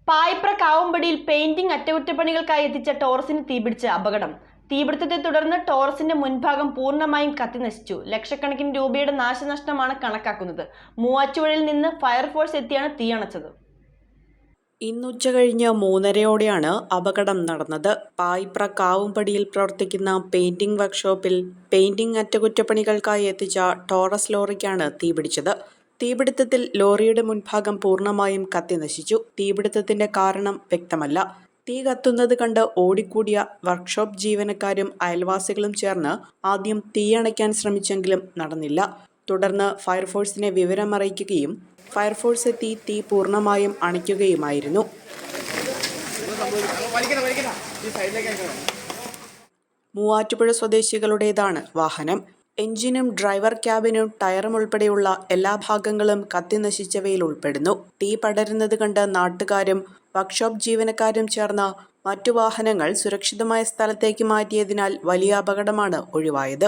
Payipra കാവുംപടിയിൽ painting അറ്റകുറ്റപ്പണികൾക്കായി എത്തിച്ച ടോറസിന് തീപിടിച്ച അപകടം. തീപിടുത്തത്തെ തുടർന്ന് ടോറസിന്റെ മുൻഭാഗം പൂർണ്ണമായും കത്തിനശിച്ചു. ലക്ഷക്കണക്കിന് രൂപയുടെ നാശനഷ്ടമാണ് കണക്കാക്കുന്നത്. മൂവാറ്റുപുഴയിൽ നിന്ന് ഫയർഫോഴ്സ് എത്തിയാണ് തീയണച്ചത്. ഇന്ന് ഉച്ചകഴിഞ്ഞ് 3:30-ഓടെയാണ് അപകടം നടന്നത്. പായിപ്ര കാവുംപടിയിൽ പ്രവർത്തിക്കുന്ന പെയിന്റിംഗ് വർക്ക്ഷോപ്പിൽ പെയിന്റിംഗ് അറ്റകുറ്റപ്പണികൾക്കായി എത്തിച്ച ടോറസ് ലോറിക്കാണ് തീപിടിച്ചത്. തീപിടുത്തത്തിൽ ലോറിയുടെ മുൻഭാഗം പൂർണ്ണമായും കത്തിനശിച്ചു. തീപിടുത്തത്തിന്റെ കാരണം വ്യക്തമല്ല. തീ കത്തുന്നത് കണ്ട് ഓടിക്കൂടിയ വർക്ക്ഷോപ്പ് ജീവനക്കാരും അയൽവാസികളും ചേർന്ന് ആദ്യം തീയണയ്ക്കാൻ ശ്രമിച്ചെങ്കിലും നടന്നില്ല. തുടർന്ന് ഫയർഫോഴ്സിനെ വിവരമറിയിക്കുകയും ഫയർഫോഴ്സ് എത്തി തീ പൂർണ്ണമായും അണയ്ക്കുകയുമായിരുന്നു. മൂവാറ്റുപുഴ സ്വദേശികളുടേതാണ് വാഹനം. എഞ്ചിനും ഡ്രൈവർ ക്യാബിനും ടയറും ഉൾപ്പെടെയുള്ള എല്ലാ ഭാഗങ്ങളും കത്തിനശിച്ചവയിൽ ഉൾപ്പെടുന്നു. തീ പടരുന്നത് കണ്ട് നാട്ടുകാരും വർക്ക്ഷോപ്പ് ജീവനക്കാരും ചേർന്ന് മറ്റു വാഹനങ്ങൾ സുരക്ഷിതമായ സ്ഥലത്തേക്ക് മാറ്റിയതിനാൽ വലിയ അപകടമാണ് ഒഴിവായത്.